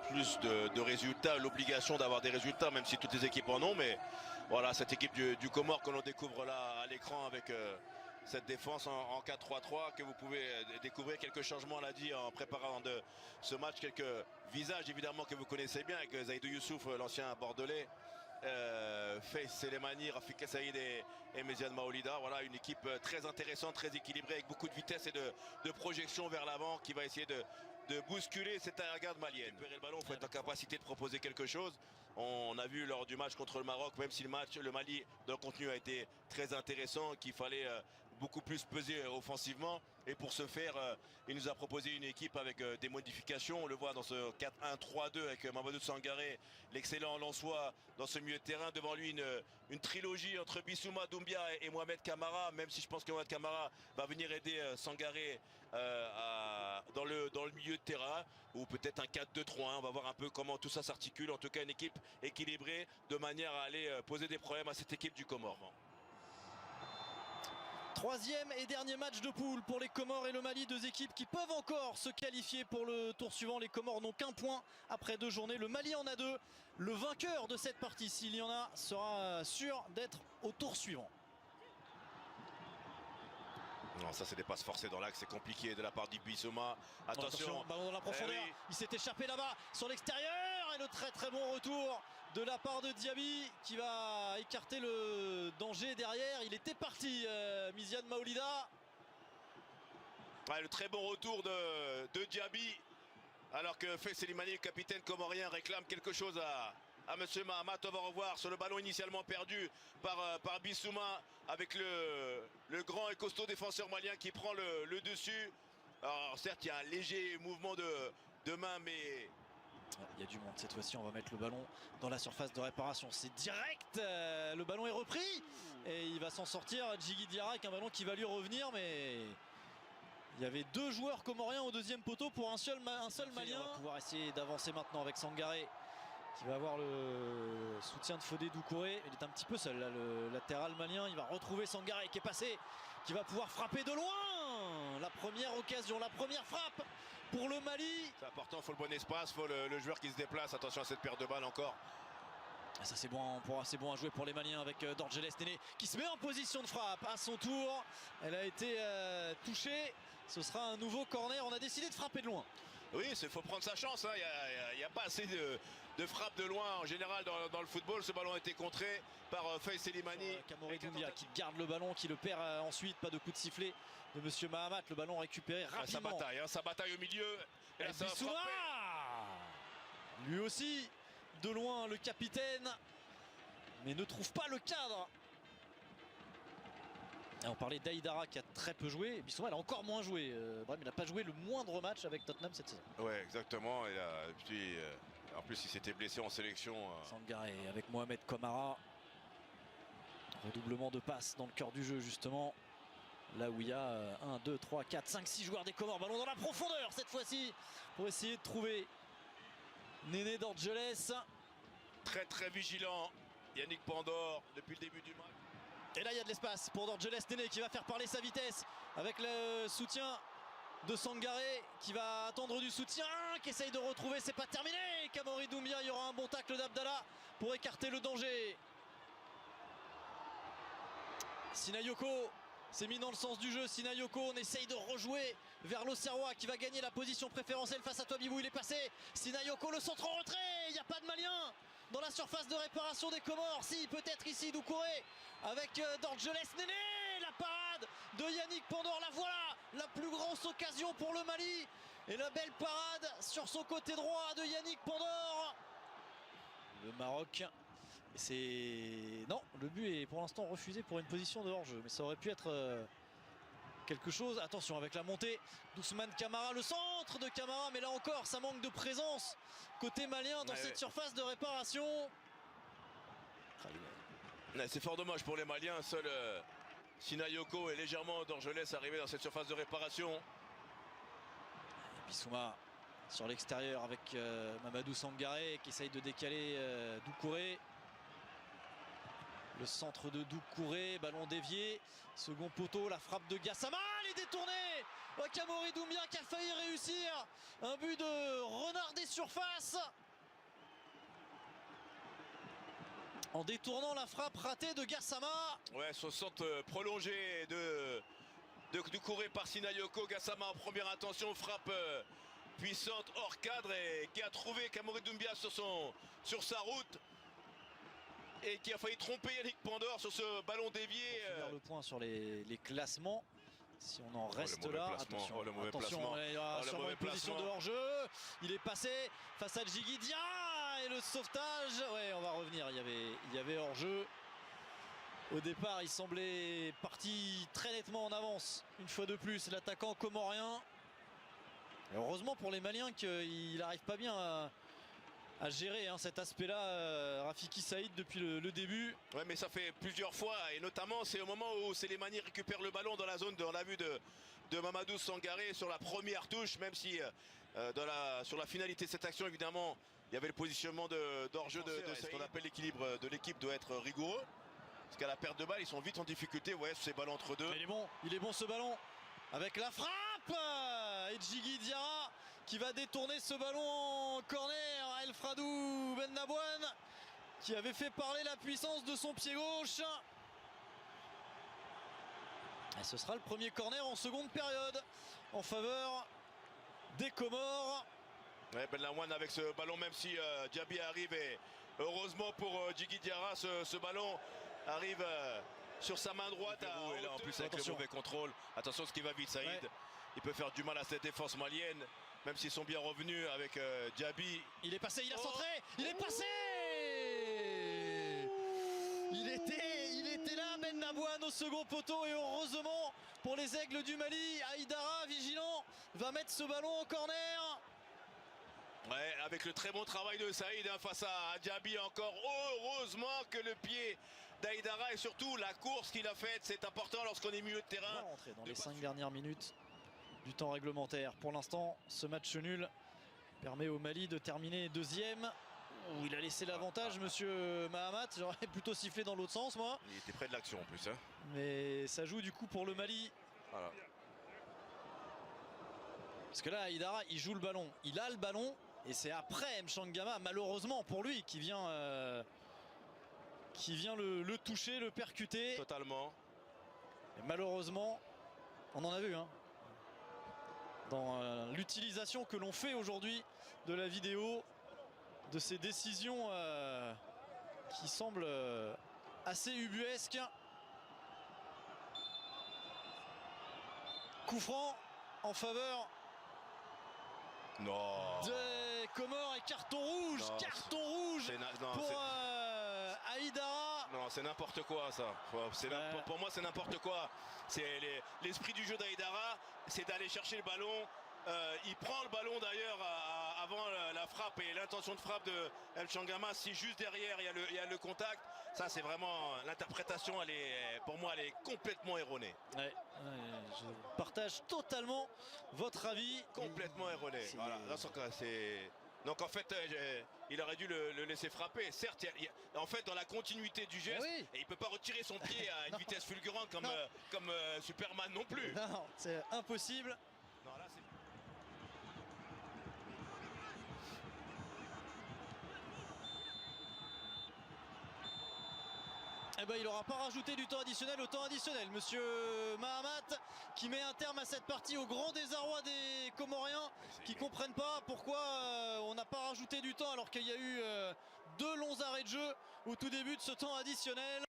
plus de résultats, l'obligation d'avoir des résultats, même si toutes les équipes en ont. Mais voilà, cette équipe du Comore que l'on découvre là à l'écran avec cette défense en 4-3-3, que vous pouvez découvrir quelques changements, on l'a dit, en préparant de ce match, quelques visages évidemment que vous connaissez bien, avec Zaïdou Youssouf, l'ancien bordelais, Faïs Selemani, Rafik Saïd et Méziane Maolida. Voilà, une équipe très intéressante, très équilibrée, avec beaucoup de vitesse et de projection vers l'avant, qui va essayer de bousculer cette arrière-garde malienne. Récupérer le ballon, il faut être en capacité de proposer quelque chose. On a vu lors du match contre le Maroc, même si le Mali dans le contenu a été très intéressant, qu'il fallait beaucoup plus peser offensivement. Et pour ce faire, il nous a proposé une équipe avec des modifications. On le voit dans ce 4-1-3-2 avec Mamadou Sangaré, l'excellent Lensois dans ce milieu de terrain. Devant lui, une trilogie entre Bissouma, Doumbia et Mohamed Kamara, même si je pense que Mohamed Kamara va venir aider Sangaré dans le milieu de terrain, ou peut-être un 4-2-3-1. On va voir un peu comment tout ça s'articule. En tout cas, une équipe équilibrée de manière à aller poser des problèmes à cette équipe du Comore. Troisième et dernier match de poule pour les Comores et le Mali, deux équipes qui peuvent encore se qualifier pour le tour suivant. Les Comores n'ont qu'un point après 2 journées, le Mali en a 2. Le vainqueur de cette partie, s'il y en a, sera sûr d'être au tour suivant. Non, ça c'est des passes forcées dans l'axe, c'est compliqué de la part d'Ibisoma. Attention, ballon dans la profondeur, oui. Il s'est échappé là-bas sur l'extérieur, et le très bon retour de la part de Diaby qui va écarter le danger derrière. Il était parti, Méziane Maolida. Ouais, le très bon retour de Diaby, alors que Faïs Selemani, le capitaine comorien, réclame quelque chose à Monsieur Mahamat. On va revoir sur le ballon initialement perdu par Bissouma, avec le grand et costaud défenseur malien qui prend le dessus. Alors certes, il y a un léger mouvement de main, mais il y a du monde cette fois-ci. On va mettre le ballon dans la surface de réparation, c'est direct, le ballon est repris et il va s'en sortir, Djigui Diarra, avec un ballon qui va lui revenir, mais il y avait 2 joueurs comoriens au deuxième poteau pour un seul malien. On va pouvoir essayer d'avancer maintenant avec Sangaré, qui va avoir le soutien de Fodé Doucouré. Il est un petit peu seul là, le latéral malien. Il va retrouver Sangaré qui est passé, qui va pouvoir frapper de loin. La première occasion, la première frappe pour le Mali. C'est important, il faut le bon espace, il faut le joueur qui se déplace. Attention à cette paire de balles encore. Ça c'est bon à jouer pour les Maliens, avec Dorgeles Néné qui se met en position de frappe à son tour. Elle a été touchée. Ce sera un nouveau corner. On a décidé de frapper de loin. Oui, il faut prendre sa chance, hein. Il n'y a pas assez de frappe de loin en général dans le football. Ce ballon a été contré par Faïs Selemani. Kamori Doumbia qui garde le ballon, qui le perd ensuite. Pas de coup de sifflet de Monsieur Mahamat. Le ballon récupéré rapidement. Ça bataille au milieu. Et Bissouma, lui aussi de loin, le capitaine, mais ne trouve pas le cadre. Et on parlait d'Aïdara qui a très peu joué. Bissouma, il a encore moins joué. Bref, il n'a pas joué le moindre match avec Tottenham cette saison. Ouais, exactement. Et puis, en plus, il s'était blessé en sélection. Sangaré avec Mohamed Kamara. Redoublement de passes dans le cœur du jeu, justement. Là où il y a 1, 2, 3, 4, 5, 6 joueurs des Comores. Ballon dans la profondeur cette fois-ci pour essayer de trouver Néné Dorgeles. Très vigilant Yannick Pandor depuis le début du match. Et là il y a de l'espace pour Dorgeles Néné qui va faire parler sa vitesse avec le soutien de Sangaré, qui va attendre du soutien, qui essaye de retrouver. C'est pas terminé. Kamori Doumbia, il y aura un bon tacle d'Abdallah pour écarter le danger. Sinayoko s'est mis dans le sens du jeu. Sinayoko, on essaye de rejouer vers l'Auxerrois qui va gagner la position préférentielle face à Touabibou. Il est passé. Sinayoko, le centre en retrait. Il n'y a pas de Malien dans la surface de réparation des Comores. Si, peut-être ici Doucouré avec Dorgeles Néné. La parade de Yannick Pandor. La voilà, la plus grosse occasion pour le Mali. Et la belle parade sur son côté droit de Yannick Pandor. Le Maroc. Non, le but est pour l'instant refusé pour une position de hors-jeu, mais ça aurait pu être quelque chose. Attention avec la montée d'Ousmane Kamara, le centre de Kamara, mais là encore ça manque de présence côté malien dans cette surface de réparation. C'est fort dommage pour les Maliens. Seul Sinayoko est légèrement Dorgeles arrivé dans cette surface de réparation. Bissouma sur l'extérieur avec Mamadou Sangaré qui essaye de décaler Doucouré. Le centre de Doucouré, ballon dévié, second poteau, la frappe de Gassama, elle est détournée Kamori Doumbia qui a failli réussir un but de renard des surfaces en détournant la frappe ratée de Gassama. Ouais, 60 prolongé de courir par Sinayoko. Gassama en première intention, frappe puissante hors cadre et qui a trouvé Kamori Doumbia sur sa route et qui a failli tromper Yannick Pandore sur ce ballon dévié. Faire le point sur les classements. Si on en reste là, attention, le mauvais attention, placement. il y aura sûrement une position de hors-jeu. Il est passé face à Djigui Dia et le sauvetage. Ouais, on va revenir. Il y avait hors-jeu. Au départ, il semblait parti très nettement en avance. Une fois de plus, l'attaquant comorien. Et heureusement pour les Maliens qu'il n'arrive pas bien à gérer cet aspect-là, Rafiki Saïd, depuis le début. Ouais, mais ça fait plusieurs fois, et notamment c'est au moment où Sélémani récupère le ballon dans la zone dans la vue de Mamadou Sangaré sur la première touche, même si sur la finalité de cette action, évidemment, il y avait le positionnement d'hors-jeu de ce qu'on appelle l'équilibre de l'équipe doit être rigoureux. Parce qu'à la perte de balle, ils sont vite en difficulté, ouais, sur ces ballons entre deux. Il est bon ce ballon, avec la frappe et Djigui Diarra qui va détourner ce ballon en corner à El Fradou Bennabouane qui avait fait parler la puissance de son pied gauche. Et ce sera le premier corner en seconde période en faveur des Comores. Ouais, Bennabouane avec ce ballon, même si Diaby arrive, et heureusement pour Djigui Diarra, ce ballon arrive sur sa main droite. Et là en plus avec le mauvais contrôle. Attention, ce qui va vite, Saïd. Ouais. Il peut faire du mal à cette défense malienne. Même s'ils sont bien revenus avec Diaby. Il est passé, il a centré, il est passé. Il était là, Bennabouane au second poteau, et heureusement pour les Aigles du Mali, Aïdara, vigilant, va mettre ce ballon en corner. Ouais, avec le très bon travail de Saïd face à Diaby encore. Heureusement que le pied d'Aïdara et surtout la course qu'il a faite, c'est important lorsqu'on est milieu de terrain. On va rentrer dans les 5 dernières minutes du temps réglementaire. Pour l'instant, ce match nul permet au Mali de terminer deuxième. Où il a laissé l'avantage, monsieur Mahamat. J'aurais plutôt sifflé dans l'autre sens, moi. Il était près de l'action en plus. Hein. Mais ça joue du coup pour le Mali. Voilà. Parce que là, Aïdara, il joue le ballon. Il a le ballon. Et c'est après Mchangama, malheureusement pour lui, qui vient le toucher, le percuter. Totalement. Et malheureusement, on en a vu. Dans l'utilisation que l'on fait aujourd'hui de la vidéo, de ces décisions qui semblent assez ubuesques. Coup franc en faveur des Comores et carton rouge. Carton rouge pour Aïdara. Non, c'est n'importe quoi ça. Pour moi c'est n'importe quoi. C'est l'esprit du jeu d'Aïdara, c'est d'aller chercher le ballon. Il prend le ballon d'ailleurs avant la frappe et l'intention de frappe de Mchangama. Si juste derrière il y a le contact, ça c'est vraiment l'interprétation. Pour moi elle est complètement erronée. Ouais, je partage totalement votre avis. Complètement erronée. Voilà. Donc en fait il aurait dû le laisser frapper. Certes, en fait dans la continuité du geste, et il peut pas retirer son pied à une vitesse fulgurante comme Superman non plus. Non, c'est impossible. Non, là, c'est... Eh ben, il n'aura pas rajouté du temps additionnel au temps additionnel, monsieur Mahamat, qui met un terme à cette partie au grand désarroi des Comoriens qui ne comprennent pas pourquoi on n'a pas rajouté du temps alors qu'il y a eu 2 longs arrêts de jeu au tout début de ce temps additionnel.